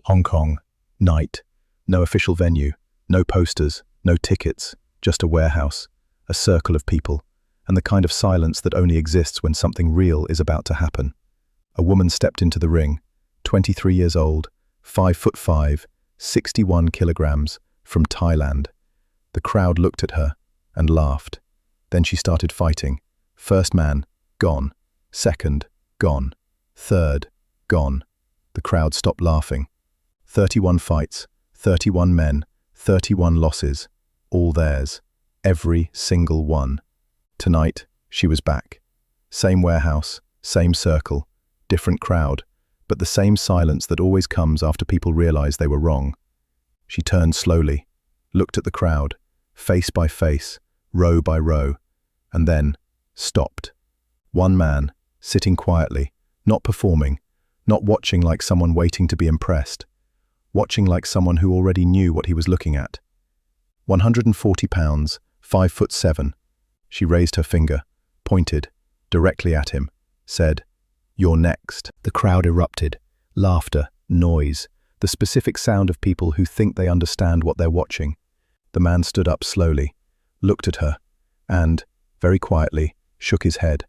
Hong Kong. Night. No official venue. No posters. No tickets. Just a warehouse. A circle of people. And the kind of silence that only exists when something real is about to happen. A woman stepped into the ring. 23 years old. 5'5", 61 kilograms. From Thailand. The crowd looked at her and laughed. Then she started fighting. First man, gone. Second, gone. Third, gone. The crowd stopped laughing. 31 fights, 31 men, 31 losses. All theirs. Every single one. Tonight, she was back. Same warehouse, same circle, different crowd, but the same silence that always comes after people realize they were wrong. She turned slowly, looked at the crowd, face by face, row by row, and then stopped. One man, sitting quietly, not performing, not watching like someone waiting to be impressed, watching like someone who already knew what he was looking at. 140 pounds, 5'7". She raised her finger, pointed, directly at him, said, "You're next." The crowd erupted. Laughter, noise, the specific sound of people who think they understand what they're watching. The man stood up slowly, looked at her, and, very quietly, shook his head.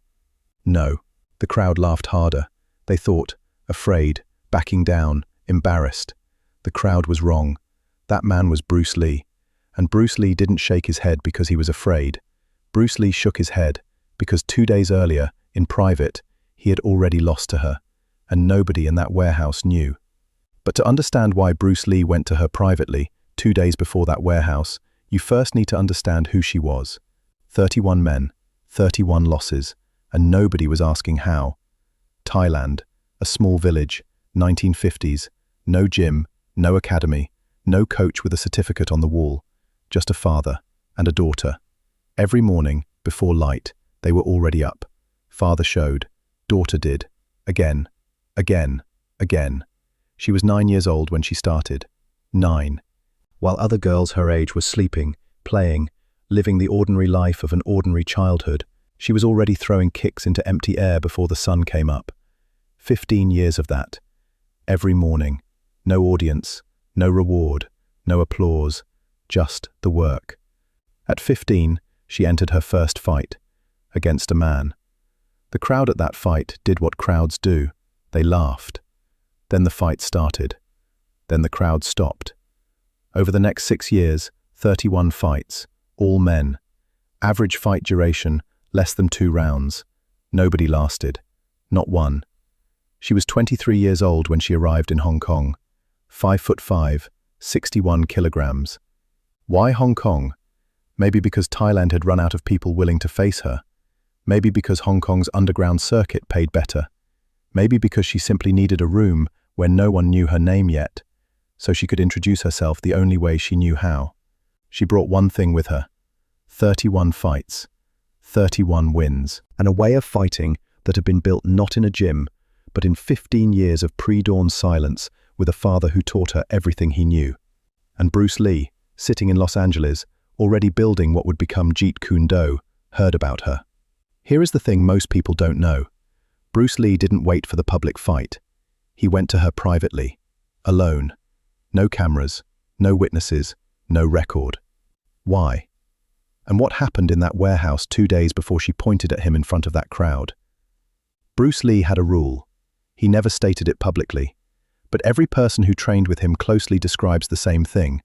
No. The crowd laughed harder. They thought, afraid, backing down, embarrassed. The crowd was wrong. That man was Bruce Lee. And Bruce Lee didn't shake his head because he was afraid. Bruce Lee shook his head because 2 days earlier, in private, he had already lost to her, and nobody in that warehouse knew. But to understand why Bruce Lee went to her privately, 2 days before that warehouse, you first need to understand who she was. 31 men, 31 losses, and nobody was asking how. Thailand, a small village, 1950s, no gym, no academy, no coach with a certificate on the wall, just a father and a daughter. Every morning, before light, they were already up. Father showed, daughter did. Again, again, again. She was 9 years old when she started. 9. While other girls her age were sleeping, playing, living the ordinary life of an ordinary childhood, she was already throwing kicks into empty air before the sun came up. 15 years of that. Every morning. No audience, no reward, no applause, just the work. At 15, she entered her first fight, against a man. The crowd at that fight did what crowds do. They laughed. Then the fight started. Then the crowd stopped. Over the next 6 years, 31 fights, all men. Average fight duration, less than 2 rounds. Nobody lasted. Not one. She was 23 years old when she arrived in Hong Kong. 5'5", 61 kilograms. Why Hong Kong? Maybe because Thailand had run out of people willing to face her. Maybe because Hong Kong's underground circuit paid better. Maybe because she simply needed a room where no one knew her name yet, so she could introduce herself the only way she knew how. She brought one thing with her. 31 fights. 31 wins. And a way of fighting that had been built not in a gym, but in 15 years of pre-dawn silence with a father who taught her everything he knew. And Bruce Lee, sitting in Los Angeles, already building what would become Jeet Kune Do, heard about her. Here is the thing most people don't know. Bruce Lee didn't wait for the public fight. He went to her privately, alone. No cameras, no witnesses, no record. Why? And what happened in that warehouse 2 days before she pointed at him in front of that crowd? Bruce Lee had a rule. He never stated it publicly, but every person who trained with him closely describes the same thing.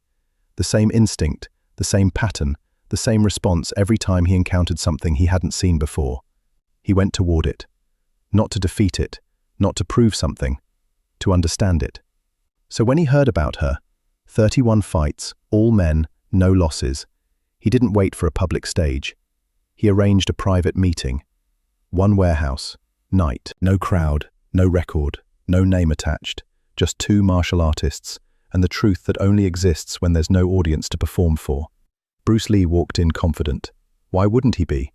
The same instinct, the same pattern, the same response every time he encountered something he hadn't seen before. He went toward it. Not to defeat it, not to prove something, to understand it. So when he heard about her, 31 fights, all men, no losses, he didn't wait for a public stage. He arranged a private meeting. One warehouse, night, no crowd, no record, no name attached, just 2 martial artists, and the truth that only exists when there's no audience to perform for. Bruce Lee walked in confident. Why wouldn't he be?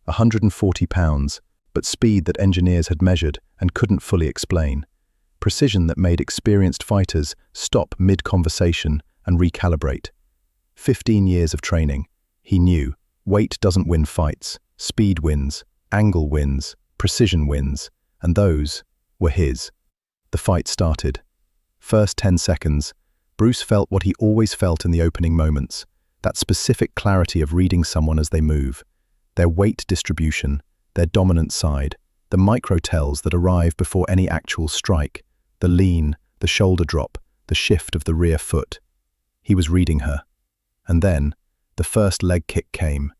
140 pounds, but speed that engineers had measured and couldn't fully explain. Precision that made experienced fighters stop mid-conversation and recalibrate. 15 years of training. He knew, weight doesn't win fights, speed wins, angle wins, precision wins, and those were his. The fight started. First 10 seconds, Bruce felt what he always felt in the opening moments, that specific clarity of reading someone as they move, their weight distribution, their dominant side, the micro-tells that arrive before any actual strike, the lean, the shoulder drop, the shift of the rear foot. He was reading her. And then, the first leg kick came.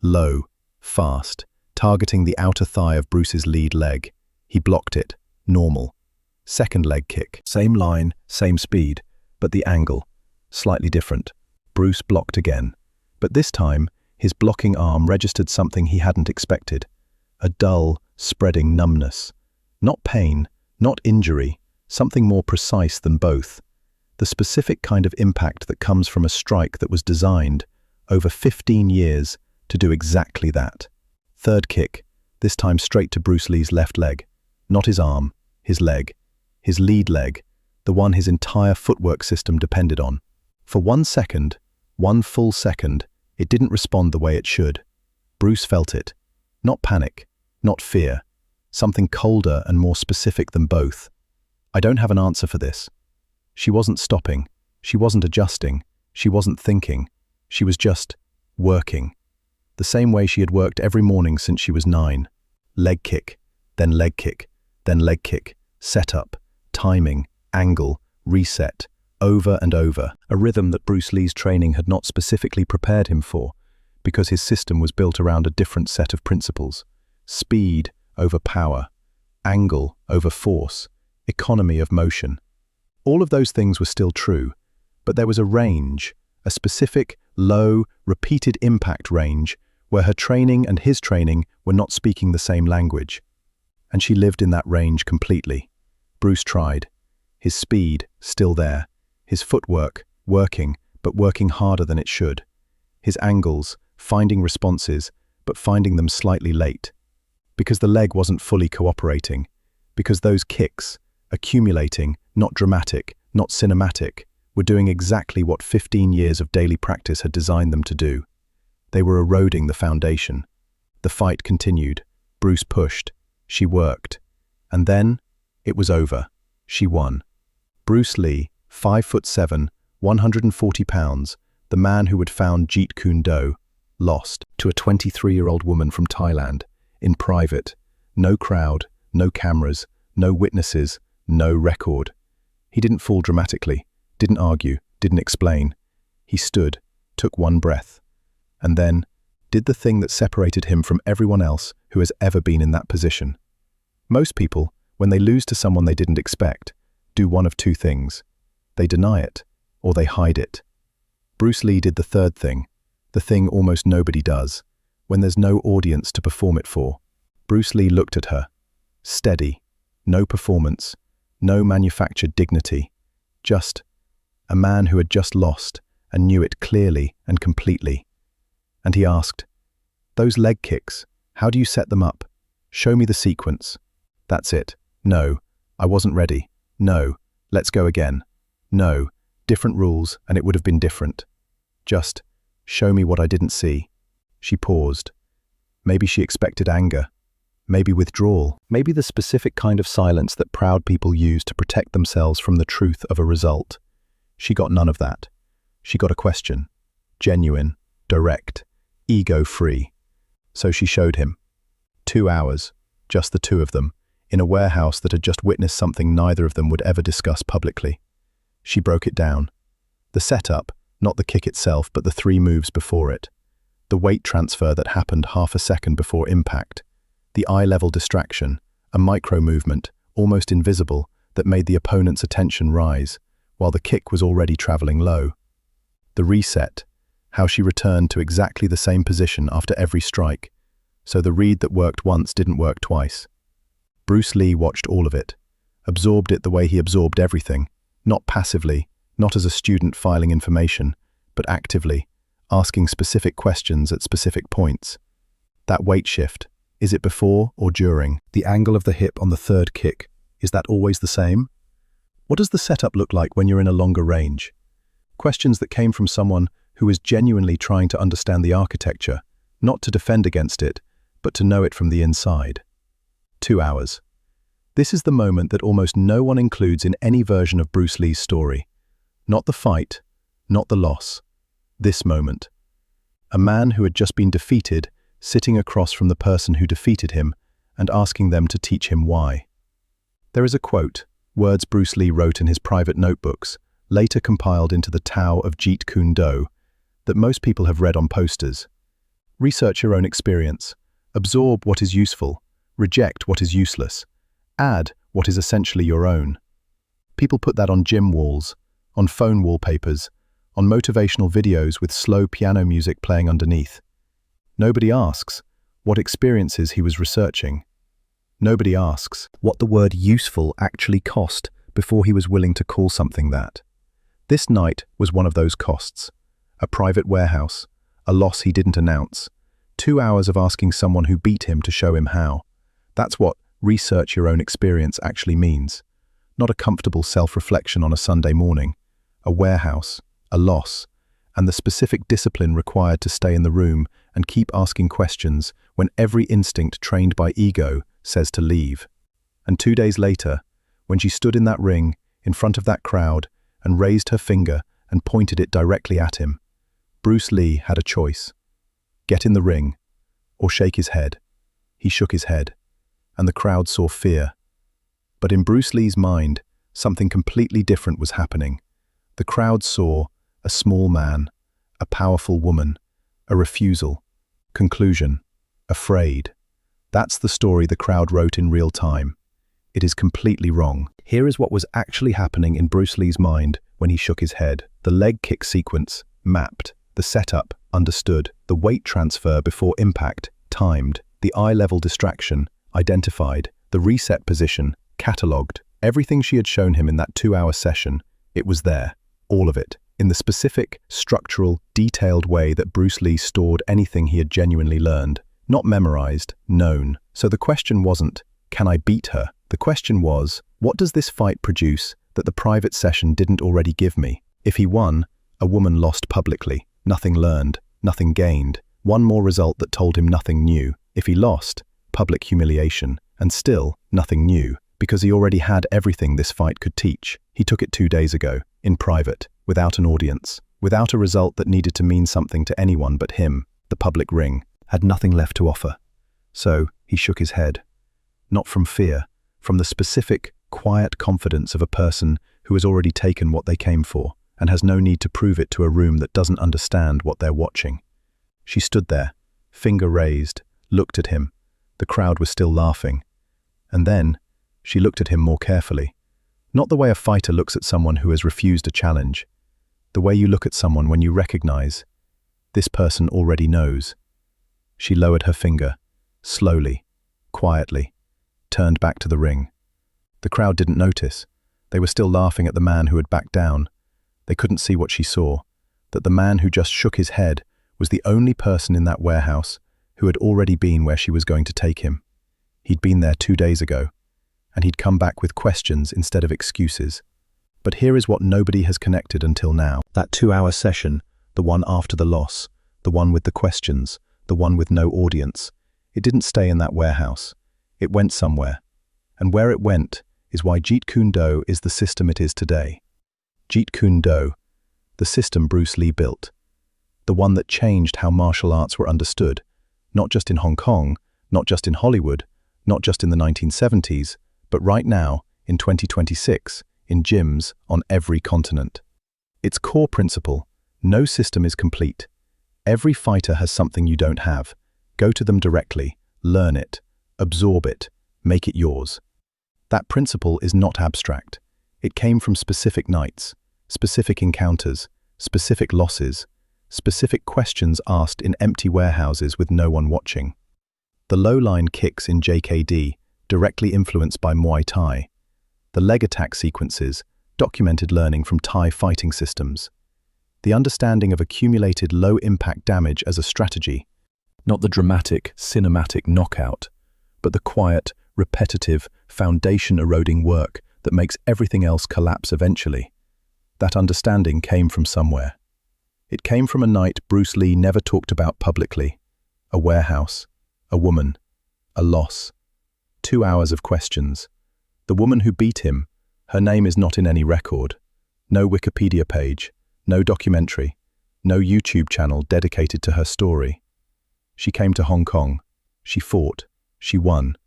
Low, fast, targeting the outer thigh of Bruce's lead leg. He blocked it. Normal. Second leg kick. Same line, same speed, but the angle, slightly different. Bruce blocked again. But this time, his blocking arm registered something he hadn't expected. A dull, spreading numbness. Not pain, not injury, something more precise than both. The specific kind of impact that comes from a strike that was designed, over 15 years, to do exactly that. Third kick, this time straight to Bruce Lee's left leg. Not his arm, his leg. His lead leg, the one his entire footwork system depended on. For 1 second, 1 full second, it didn't respond the way it should. Bruce felt it. Not panic, not fear. Something colder and more specific than both. I don't have an answer for this. She wasn't stopping. She wasn't adjusting. She wasn't thinking. She was just working. The same way she had worked every morning since she was 9. Leg kick, then leg kick, then leg kick, setup, timing, angle, reset, over and over, a rhythm that Bruce Lee's training had not specifically prepared him for, because his system was built around a different set of principles. Speed over power, angle over force, economy of motion. All of those things were still true, but there was a range, a specific, low, repeated impact range, where her training and his training were not speaking the same language. And she lived in that range completely. Bruce tried. His speed, still there. His footwork, working, but working harder than it should. His angles, finding responses, but finding them slightly late. Because the leg wasn't fully cooperating. Because those kicks, accumulating, not dramatic, not cinematic, were doing exactly what 15 years of daily practice had designed them to do. They were eroding the foundation. The fight continued. Bruce pushed. She worked. And then, it was over. She won. Bruce Lee, 5'7", 140 pounds, the man who had found Jeet Kune Do, lost to a 23-year-old woman from Thailand, in private. No crowd, no cameras, no witnesses, no record. He didn't fall dramatically, didn't argue, didn't explain. He stood, took one breath, and then did the thing that separated him from everyone else who has ever been in that position. Most people, when they lose to someone they didn't expect, do one of two things. They deny it, or they hide it. Bruce Lee did the third thing, the thing almost nobody does, when there's no audience to perform it for. Bruce Lee looked at her. Steady, no performance, no manufactured dignity, just a man who had just lost and knew it clearly and completely. And he asked, "Those leg kicks, how do you set them up? Show me the sequence." "That's it. No, I wasn't ready. No, let's go again. No, different rules and it would have been different. Just show me what I didn't see." She paused. Maybe she expected anger. Maybe withdrawal. Maybe the specific kind of silence that proud people use to protect themselves from the truth of a result. She got none of that. She got a question. Genuine, direct, ego-free. So she showed him. 2 hours, just the two of them, in a warehouse that had just witnessed something neither of them would ever discuss publicly. She broke it down. The setup, not the kick itself, but the 3 moves before it. The weight transfer that happened half a second before impact. The eye-level distraction, a micro-movement, almost invisible, that made the opponent's attention rise, while the kick was already traveling low. The reset, how she returned to exactly the same position after every strike, so the read that worked once didn't work twice. Bruce Lee watched all of it, absorbed it the way he absorbed everything, not passively, not as a student filing information, but actively, asking specific questions at specific points. That weight shift, is it before or during? The angle of the hip on the third kick, is that always the same? What does the setup look like when you're in a longer range? Questions that came from someone who is genuinely trying to understand the architecture, not to defend against it, but to know it from the inside. 2 hours. This is the moment that almost no one includes in any version of Bruce Lee's story. Not the fight, not the loss. This moment. A man who had just been defeated, sitting across from the person who defeated him and asking them to teach him why. There is a quote, words Bruce Lee wrote in his private notebooks, later compiled into the Tao of Jeet Kune Do, that most people have read on posters. Research your own experience. Absorb what is useful. Reject what is useless. Add what is essentially your own. People put that on gym walls, on phone wallpapers, on motivational videos with slow piano music playing underneath. Nobody asks what experiences he was researching. Nobody asks what the word useful actually cost before he was willing to call something that. This night was one of those costs. A private warehouse, a loss he didn't announce, 2 hours of asking someone who beat him to show him how. That's what research your own experience actually means. Not a comfortable self-reflection on a Sunday morning. A warehouse, a loss, and the specific discipline required to stay in the room and keep asking questions when every instinct trained by ego says to leave. And 2 days later, when she stood in that ring, in front of that crowd, and raised her finger and pointed it directly at him, Bruce Lee had a choice. Get in the ring, or shake his head. He shook his head, and the crowd saw fear. But in Bruce Lee's mind, something completely different was happening. The crowd saw a small man, a powerful woman, a refusal. Conclusion: afraid. That's the story the crowd wrote in real time. It is completely wrong. Here is what was actually happening in Bruce Lee's mind when he shook his head. The leg kick sequence, mapped. The setup, understood. The weight transfer before impact, timed. The eye-level distraction, identified. The reset position, catalogued. Everything she had shown him in that 2-hour session, it was there. All of it. In the specific, structural, detailed way that Bruce Lee stored anything he had genuinely learned. Not memorized, known. So the question wasn't, can I beat her? The question was, what does this fight produce that the private session didn't already give me? If he won, a woman lost publicly. Nothing learned, nothing gained. One more result that told him nothing new. If he lost, public humiliation. And still, nothing new, because he already had everything this fight could teach. He took it 2 days ago, in private, without an audience, without a result that needed to mean something to anyone but him. The public ring had nothing left to offer. So, he shook his head. Not from fear, from the specific, quiet confidence of a person who has already taken what they came for, and has no need to prove it to a room that doesn't understand what they're watching. She stood there, finger raised, looked at him. The crowd was still laughing. And then, she looked at him more carefully. Not the way a fighter looks at someone who has refused a challenge. The way you look at someone when you recognize, this person already knows. She lowered her finger, slowly, quietly, turned back to the ring. The crowd didn't notice. They were still laughing at the man who had backed down. They couldn't see what she saw, that the man who just shook his head was the only person in that warehouse who had already been where she was going to take him. He'd been there 2 days ago, and he'd come back with questions instead of excuses. But here is what nobody has connected until now. That 2-hour session, the one after the loss, the one with the questions, the one with no audience, it didn't stay in that warehouse. It went somewhere. And where it went is why Jeet Kune Do is the system it is today. Jeet Kune Do, the system Bruce Lee built. The one that changed how martial arts were understood, not just in Hong Kong, not just in Hollywood, not just in the 1970s, but right now, in 2026, in gyms on every continent. Its core principle: no system is complete. Every fighter has something you don't have. Go to them directly, learn it, absorb it, make it yours. That principle is not abstract. It came from specific nights, specific encounters, specific losses, specific questions asked in empty warehouses with no one watching. The low-line kicks in JKD, directly influenced by Muay Thai. The leg attack sequences, documented learning from Thai fighting systems. The understanding of accumulated low-impact damage as a strategy. Not the dramatic, cinematic knockout, but the quiet, repetitive, foundation-eroding work that makes everything else collapse eventually. That understanding came from somewhere. It came from a night Bruce Lee never talked about publicly. A warehouse, a woman, a loss. 2 hours of questions, The woman who beat him, her name is not in any record. No Wikipedia page, no documentary, no YouTube channel dedicated to her story. She came to Hong Kong. She fought. She won.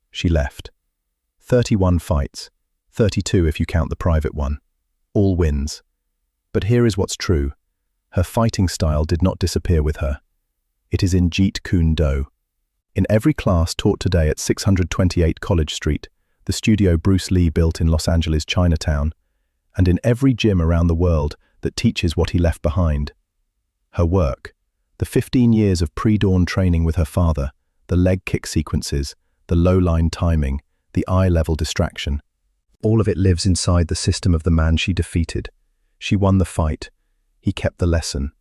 She left. 31 fights, 32 if you count the private one. All wins. But here is what's true. Her fighting style did not disappear with her. It is in Jeet Kune Do. In every class taught today at 628 College Street, the studio Bruce Lee built in Los Angeles' Chinatown, and in every gym around the world that teaches what he left behind. Her work, the 15 years of pre-dawn training with her father, the leg kick sequences, the low-line timing, the eye-level distraction. All of it lives inside the system of the man she defeated. She won the fight. He kept the lesson.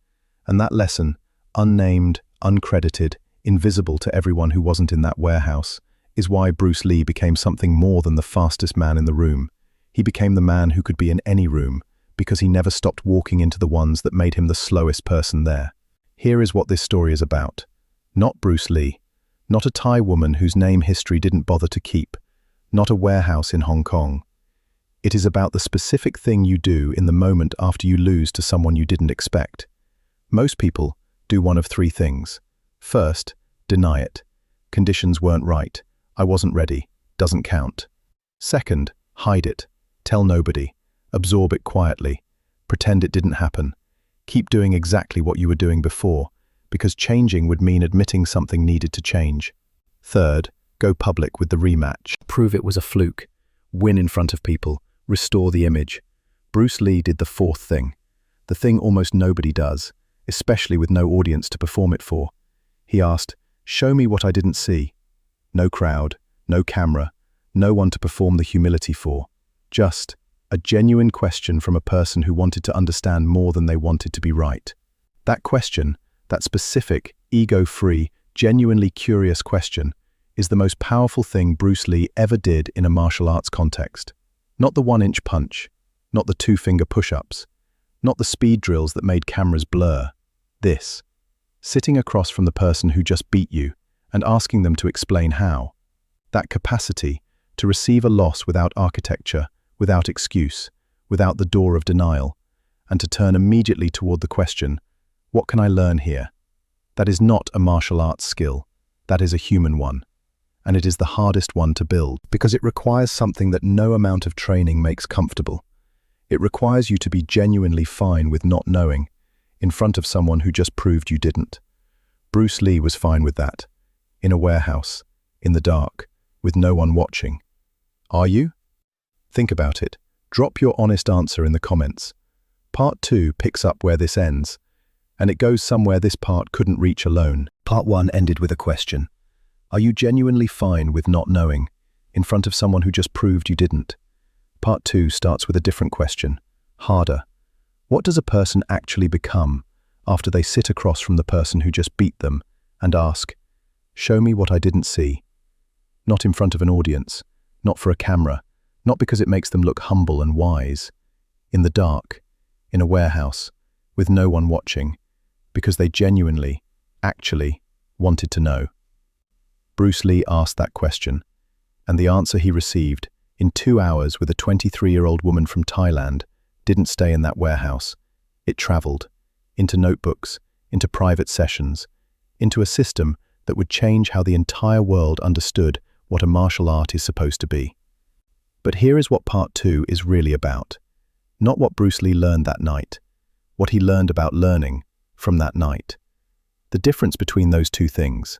And that lesson, unnamed, uncredited, invisible to everyone who wasn't in that warehouse, is why Bruce Lee became something more than the fastest man in the room. He became the man who could be in any room, because he never stopped walking into the ones that made him the slowest person there. Here is what this story is about. Not Bruce Lee. Not a Thai woman whose name history didn't bother to keep. Not a warehouse in Hong Kong. It is about the specific thing you do in the moment after you lose to someone you didn't expect. Most people do one of three things. First, deny it. Conditions weren't right. I wasn't ready. Doesn't count. Second, hide it. Tell nobody. Absorb it quietly. Pretend it didn't happen. Keep doing exactly what you were doing before, because changing would mean admitting something needed to change. Third, go public with the rematch. Prove it was a fluke. Win in front of people. Restore the image. Bruce Lee did the fourth thing. The thing almost nobody does, especially with no audience to perform it for. He asked, "Show me what I didn't see." No crowd, no camera, no one to perform the humility for. Just a genuine question from a person who wanted to understand more than they wanted to be right. That question, that specific, ego-free, genuinely curious question, is the most powerful thing Bruce Lee ever did in a martial arts context. Not the one-inch punch, not the two-finger push-ups, not the speed drills that made cameras blur. This, sitting across from the person who just beat you and asking them to explain how. That capacity to receive a loss without architecture, without excuse, without the door of denial, and to turn immediately toward the question, what can I learn here? That is not a martial arts skill. That is a human one. And it is the hardest one to build, because it requires something that no amount of training makes comfortable. It requires you to be genuinely fine with not knowing, in front of someone who just proved you didn't. Bruce Lee was fine with that. In a warehouse, in the dark, with no one watching. Are you? Think about it. Drop your honest answer in the comments. Part 2 picks up where this ends, and it goes somewhere this part couldn't reach alone. Part 1 ended with a question. Are you genuinely fine with not knowing, in front of someone who just proved you didn't? Part 2 starts with a different question, harder. What does a person actually become after they sit across from the person who just beat them and ask, "Show me what I didn't see"? Not in front of an audience, not for a camera, not because it makes them look humble and wise. In the dark, in a warehouse, with no one watching, because they genuinely, actually, wanted to know. Bruce Lee asked that question, and the answer he received, in 2 hours with a 23-year-old woman from Thailand, didn't stay in that warehouse. It traveled, into notebooks, into private sessions, into a system that would change how the entire world understood what a martial art is supposed to be. But here is what part 2 is really about. Not what Bruce Lee learned that night, what he learned about learning from that night. The difference between those two things.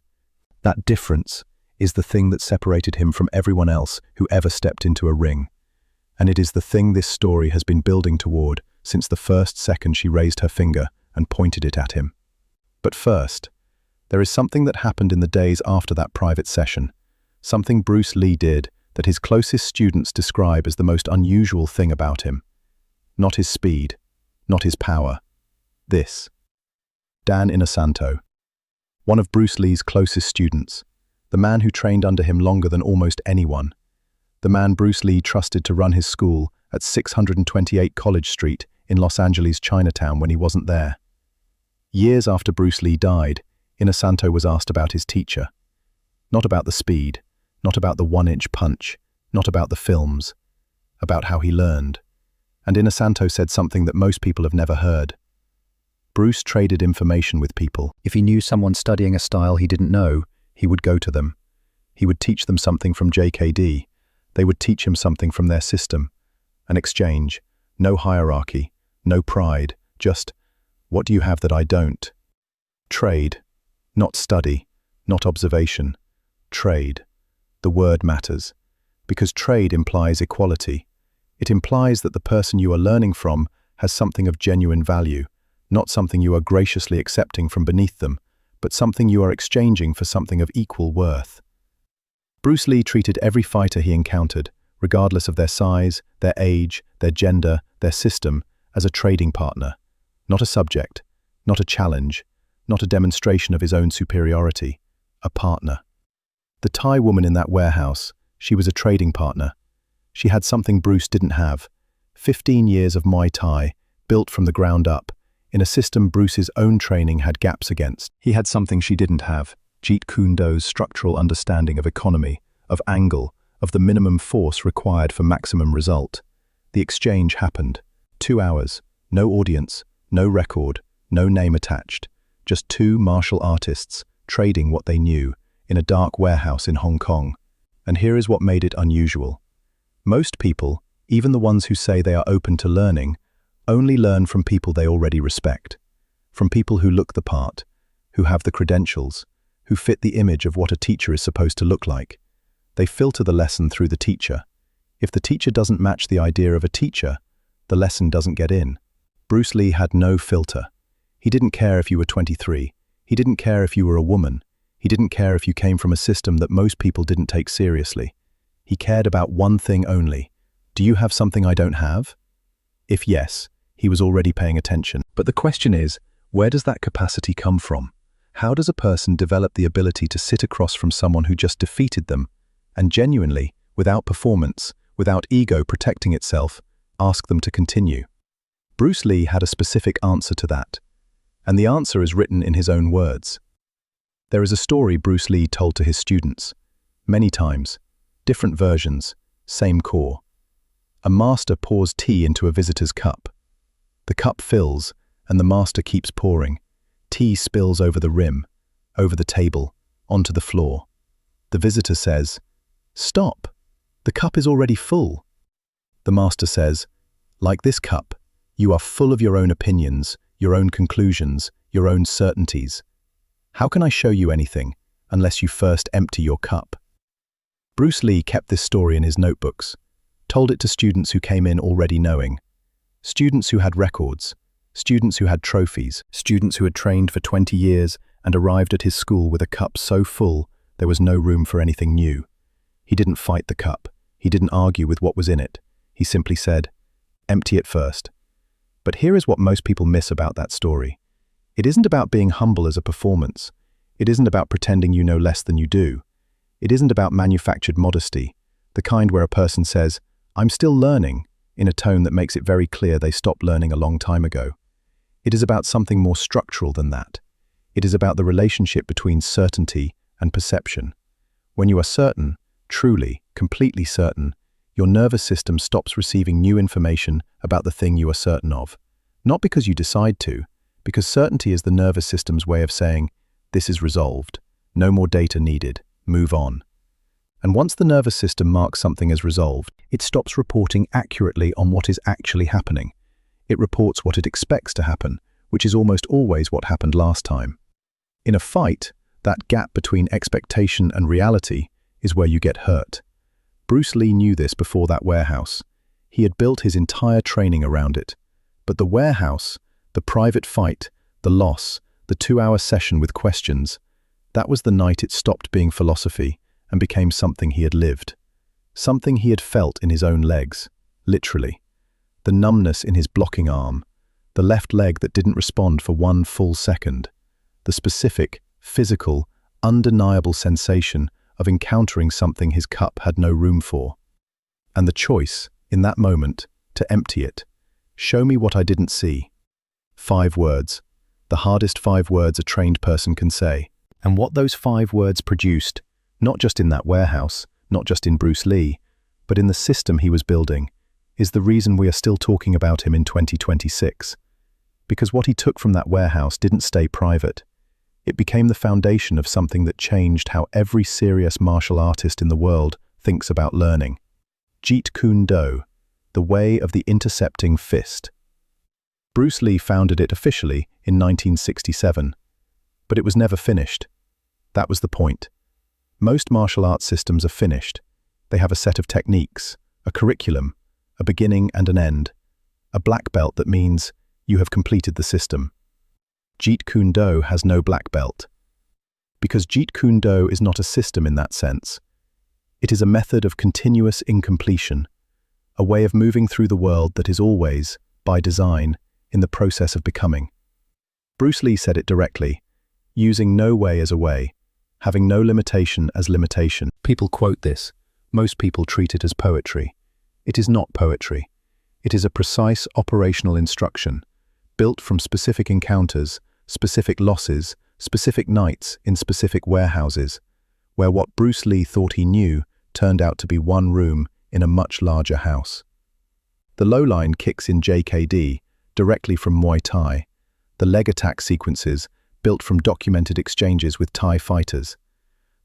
That difference is the thing that separated him from everyone else who ever stepped into a ring. And it is the thing this story has been building toward since the first second she raised her finger and pointed it at him. But first, there is something that happened in the days after that private session, something Bruce Lee did that his closest students describe as the most unusual thing about him. Not his speed, not his power. This. Dan Inosanto, one of Bruce Lee's closest students, the man who trained under him longer than almost anyone, the man Bruce Lee trusted to run his school at 628 College Street in Los Angeles' Chinatown when he wasn't there. Years after Bruce Lee died, Inosanto was asked about his teacher. Not about the speed, not about the one-inch punch, not about the films, about how he learned. And Inosanto said something that most people have never heard. Bruce traded information with people. If he knew someone studying a style he didn't know, he would go to them. He would teach them something from JKD. They would teach him something from their system. An exchange, no hierarchy, no pride, just, what do you have that I don't? Trade, not study, not observation. Trade. The word matters, because trade implies equality. It implies that the person you are learning from has something of genuine value, not something you are graciously accepting from beneath them, but something you are exchanging for something of equal worth. Bruce Lee treated every fighter he encountered, regardless of their size, their age, their gender, their system, as a trading partner, not a subject, not a challenge, not a demonstration of his own superiority, a partner. The Thai woman in that warehouse, she was a trading partner. She had something Bruce didn't have. 15 years of Muay Thai, built from the ground up, in a system Bruce's own training had gaps against. He had something she didn't have, Jeet Kune Do's structural understanding of economy, of angle, of the minimum force required for maximum result. The exchange happened. 2 hours, no audience, no record, no name attached, just two martial artists trading what they knew in a dark warehouse in Hong Kong. And here is what made it unusual. Most people, even the ones who say they are open to learning, only learn from people they already respect, from people who look the part, who have the credentials, who fit the image of what a teacher is supposed to look like. They filter the lesson through the teacher. If the teacher doesn't match the idea of a teacher, the lesson doesn't get in. Bruce Lee had no filter. He didn't care if you were 23. He didn't care if you were a woman. He didn't care if you came from a system that most people didn't take seriously. He cared about one thing only. Do you have something I don't have? If yes, he was already paying attention. But the question is, where does that capacity come from? How does a person develop the ability to sit across from someone who just defeated them and genuinely, without performance, without ego protecting itself, ask them to continue? Bruce Lee had a specific answer to that, and the answer is written in his own words. There is a story Bruce Lee told to his students, many times, different versions, same core. A master pours tea into a visitor's cup. The cup fills, and the master keeps pouring. Tea spills over the rim, over the table, onto the floor. The visitor says, "Stop! The cup is already full." The master says, "Like this cup, you are full of your own opinions, your own conclusions, your own certainties. How can I show you anything unless you first empty your cup?" Bruce Lee kept this story in his notebooks, told it to students who came in already knowing. Students who had records, students who had trophies, students who had trained for 20 years and arrived at his school with a cup so full there was no room for anything new. He didn't fight the cup. He didn't argue with what was in it. He simply said, "Empty it first." But here is what most people miss about that story. It isn't about being humble as a performance. It isn't about pretending you know less than you do. It isn't about manufactured modesty, the kind where a person says, "I'm still learning," in a tone that makes it very clear they stopped learning a long time ago. It is about something more structural than that. It is about the relationship between certainty and perception. When you are certain, truly, completely certain, your nervous system stops receiving new information about the thing you are certain of. Not because you decide to, because certainty is the nervous system's way of saying, "This is resolved, no more data needed, move on." And once the nervous system marks something as resolved, it stops reporting accurately on what is actually happening. It reports what it expects to happen, which is almost always what happened last time. In a fight, that gap between expectation and reality is where you get hurt. Bruce Lee knew this before that warehouse. He had built his entire training around it. But the warehouse, the private fight, the loss, the 2-hour session with questions, that was the night it stopped being philosophy and became something he had lived. Something he had felt in his own legs, literally. The numbness in his blocking arm, the left leg that didn't respond for 1 full second, the specific, physical, undeniable sensation of encountering something his cup had no room for. And the choice, in that moment, to empty it. Show me what I didn't see. 5 words. The hardest 5 words a trained person can say. And what those 5 words produced, not just in that warehouse, not just in Bruce Lee, but in the system he was building, is the reason we are still talking about him in 2026. Because what he took from that warehouse didn't stay private. It became the foundation of something that changed how every serious martial artist in the world thinks about learning. Jeet Kune Do, the way of the intercepting fist. Bruce Lee founded it officially in 1967, but it was never finished. That was the point. Most martial arts systems are finished. They have a set of techniques, a curriculum, a beginning and an end, a black belt that means you have completed the system. Jeet Kune Do has no black belt. Because Jeet Kune Do is not a system in that sense. It is a method of continuous incompletion, a way of moving through the world that is always, by design, in the process of becoming. Bruce Lee said it directly, using no way as a way, having no limitation as limitation. People quote this. Most people treat it as poetry. It is not poetry. It is a precise operational instruction, built from specific encounters, specific losses, specific nights in specific warehouses, where what Bruce Lee thought he knew turned out to be one room in a much larger house. The low line kicks in JKD, directly from Muay Thai, the leg attack sequences built from documented exchanges with Thai fighters.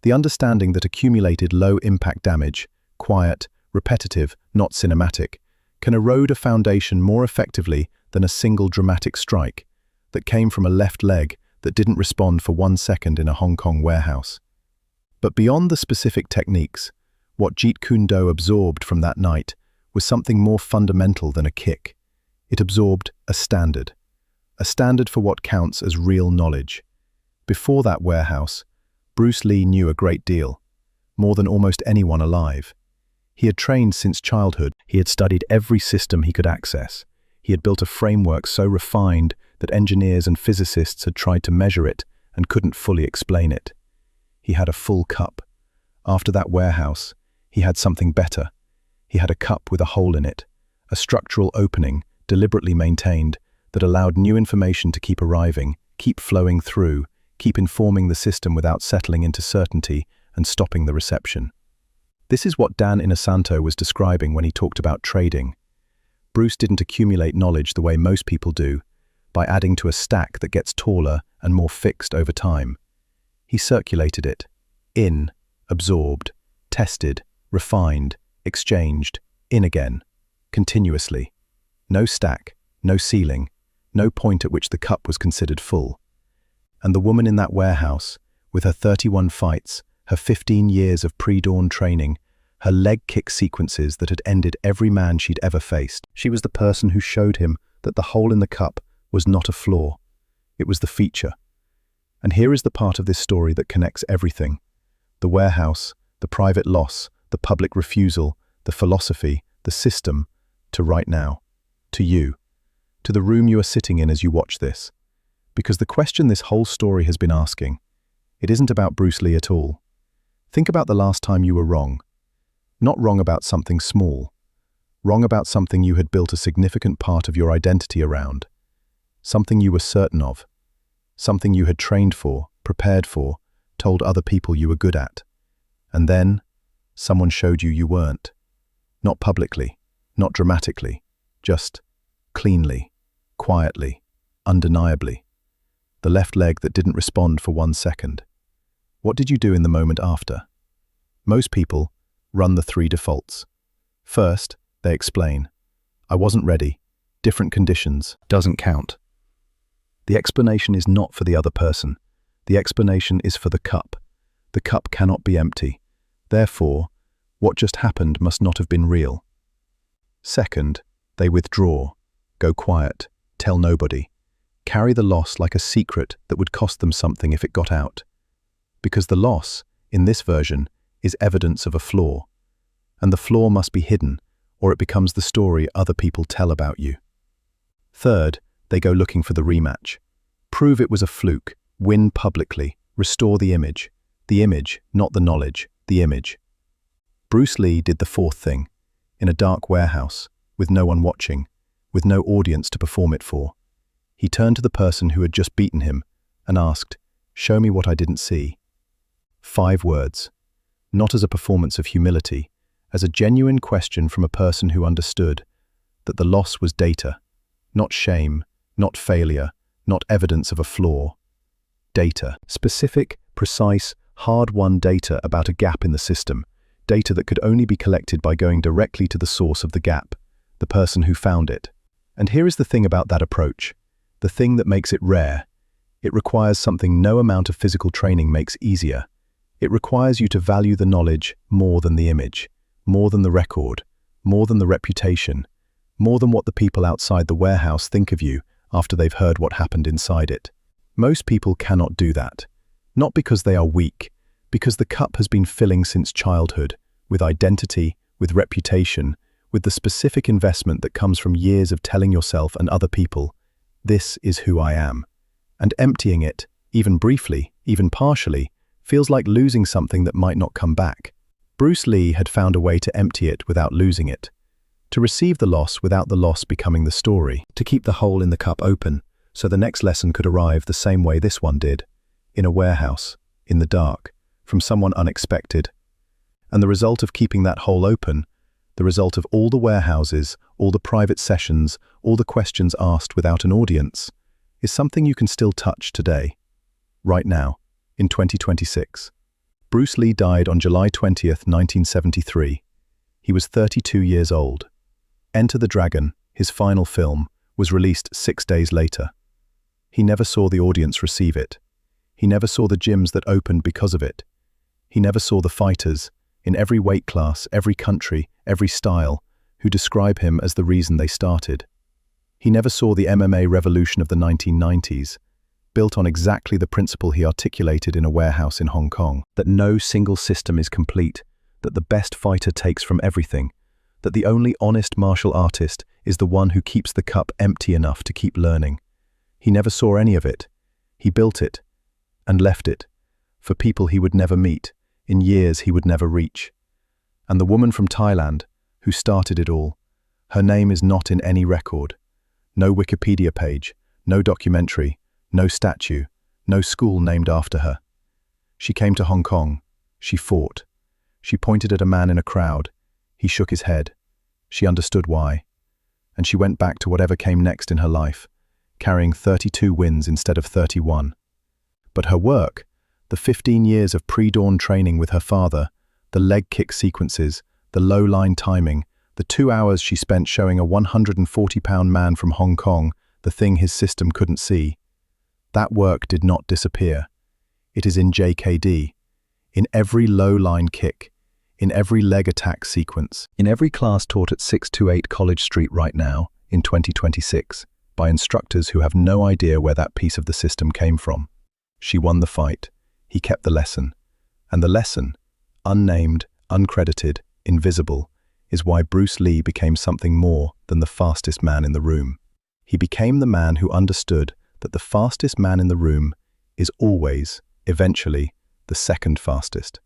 The understanding that accumulated low-impact damage, quiet, repetitive, not cinematic, can erode a foundation more effectively than a single dramatic strike that came from a left leg that didn't respond for 1 second in a Hong Kong warehouse. But beyond the specific techniques, what Jeet Kune Do absorbed from that night was something more fundamental than a kick. It absorbed a standard for what counts as real knowledge. Before that warehouse, Bruce Lee knew a great deal, more than almost anyone alive. He had trained since childhood. He had studied every system he could access. He had built a framework so refined that engineers and physicists had tried to measure it and couldn't fully explain it. He had a full cup. After that warehouse, he had something better. He had a cup with a hole in it, a structural opening, deliberately maintained, that allowed new information to keep arriving, keep flowing through, keep informing the system without settling into certainty and stopping the reception. This is what Dan Inosanto was describing when he talked about trading. Bruce didn't accumulate knowledge the way most people do, by adding to a stack that gets taller and more fixed over time. He circulated it, absorbed, tested, refined, exchanged, in again, continuously. No stack, no ceiling, no point at which the cup was considered full. And the woman in that warehouse, with her 31 fights, her 15 years of pre-dawn training, her leg kick sequences that had ended every man she'd ever faced, she was the person who showed him that the hole in the cup was not a flaw. It was the feature. And here is the part of this story that connects everything. The warehouse, the private loss, the public refusal, the philosophy, the system, to right now, to you, to the room you are sitting in as you watch this. Because the question this whole story has been asking, it isn't about Bruce Lee at all. Think about the last time you were wrong. Not wrong about something small. Wrong about something you had built a significant part of your identity around. Something you were certain of. Something you had trained for, prepared for, told other people you were good at. And then, someone showed you weren't. Not publicly, not dramatically, just cleanly, quietly, undeniably. The left leg that didn't respond for 1 second. What did you do in the moment after? Most people run the 3 defaults. First, they explain, I wasn't ready, different conditions, doesn't count. The explanation is not for the other person. The explanation is for the cup. The cup cannot be empty. Therefore, what just happened must not have been real. Second, they withdraw, go quiet, tell nobody, carry the loss like a secret that would cost them something if it got out. Because the loss, in this version, is evidence of a flaw. And the flaw must be hidden, or it becomes the story other people tell about you. Third, they go looking for the rematch. Prove it was a fluke, win publicly, restore the image. The image, not the knowledge, the image. Bruce Lee did the fourth thing, in a dark warehouse, with no one watching, with no audience to perform it for. He turned to the person who had just beaten him and asked, "Show me what I didn't see." 5 words, not as a performance of humility, as a genuine question from a person who understood that the loss was data, not shame, not failure, not evidence of a flaw. Data. Specific, precise, hard-won data about a gap in the system, data that could only be collected by going directly to the source of the gap, the person who found it. And here is the thing about that approach, the thing that makes it rare. It requires something no amount of physical training makes easier. It requires you to value the knowledge more than the image, more than the record, more than the reputation, more than what the people outside the warehouse think of you after they've heard what happened inside it. Most people cannot do that. Not because they are weak, because the cup has been filling since childhood, with identity, with reputation, with the specific investment that comes from years of telling yourself and other people, this is who I am. And emptying it, even briefly, even partially, feels like losing something that might not come back. Bruce Lee had found a way to empty it without losing it, to receive the loss without the loss becoming the story, to keep the hole in the cup open so the next lesson could arrive the same way this one did, in a warehouse, in the dark, from someone unexpected. And the result of keeping that hole open, the result of all the warehouses, all the private sessions, all the questions asked without an audience, is something you can still touch today, right now, in 2026. Bruce Lee died on July 20th, 1973. He was 32 years old. Enter the Dragon, his final film, was released 6 days later. He never saw the audience receive it. He never saw the gyms that opened because of it. He never saw the fighters, in every weight class, every country, every style, who describe him as the reason they started. He never saw the MMA revolution of the 1990s, built on exactly the principle he articulated in a warehouse in Hong Kong, that no single system is complete, that the best fighter takes from everything, that the only honest martial artist is the one who keeps the cup empty enough to keep learning. He never saw any of it. He built it, and left it, for people he would never meet, in years he would never reach. And the woman from Thailand, who started it all, her name is not in any record. No Wikipedia page, no documentary, no statue, no school named after her. She came to Hong Kong. She fought. She pointed at a man in a crowd. He shook his head. She understood why. And she went back to whatever came next in her life, carrying 32 wins instead of 31. But her work, the 15 years of pre-dawn training with her father, the leg kick sequences, the low-line timing, the 2 hours she spent showing a 140-pound man from Hong Kong the thing his system couldn't see, that work did not disappear. It is in JKD, in every low-line kick, in every leg attack sequence, in every class taught at 628 College Street right now, in 2026, by instructors who have no idea where that piece of the system came from. She won the fight. He kept the lesson. And the lesson, unnamed, uncredited, invisible, is why Bruce Lee became something more than the fastest man in the room. He became the man who understood that the fastest man in the room is always, eventually, the second fastest.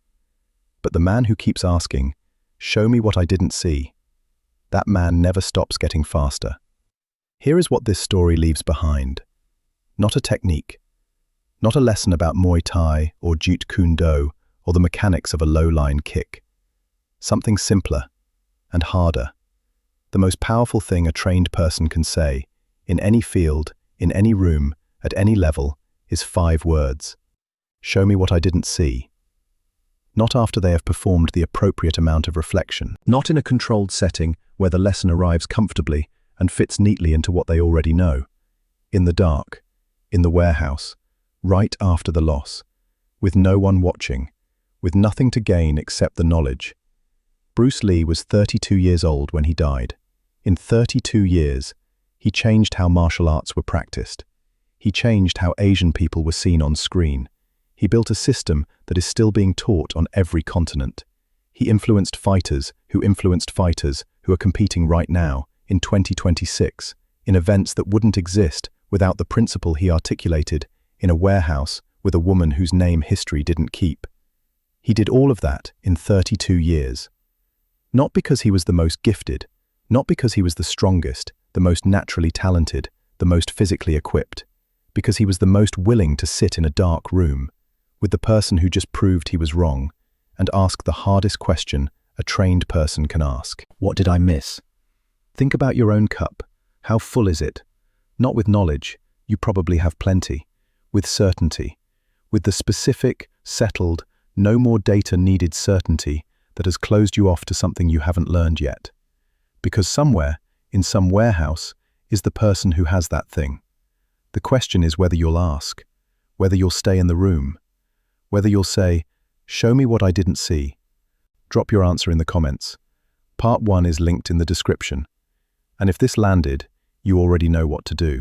But the man who keeps asking, "Show me what I didn't see," that man never stops getting faster. Here is what this story leaves behind. Not a technique. Not a lesson about Muay Thai or Jeet Kune Do or the mechanics of a low-line kick. Something simpler and harder. The most powerful thing a trained person can say, in any field, in any room, at any level, is 5 words. Show me what I didn't see. Not after they have performed the appropriate amount of reflection. Not in a controlled setting where the lesson arrives comfortably and fits neatly into what they already know. In the dark, in the warehouse, right after the loss, with no one watching, with nothing to gain except the knowledge. Bruce Lee was 32 years old when he died. In 32 years, he changed how martial arts were practiced. He changed how Asian people were seen on screen. He built a system that is still being taught on every continent. He influenced fighters who are competing right now, in 2026, in events that wouldn't exist without the principle he articulated in a warehouse with a woman whose name history didn't keep. He did all of that in 32 years. Not because he was the most gifted, not because he was the strongest, the most naturally talented, the most physically equipped, because he was the most willing to sit in a dark room with the person who just proved he was wrong and ask the hardest question a a trained person can ask. What did I miss? Think about your own cup. How full is it? Not with knowledge, you probably have plenty. With certainty. With the specific, settled, no more data needed certainty that has closed you off to something you haven't learned yet. Because somewhere, in some warehouse, is the person who has that thing. The question is whether you'll ask, whether you'll stay in the room, whether you'll say, "Show me what I didn't see." Drop your answer in the comments. Part 1 is linked in the description. And if this landed, you already know what to do.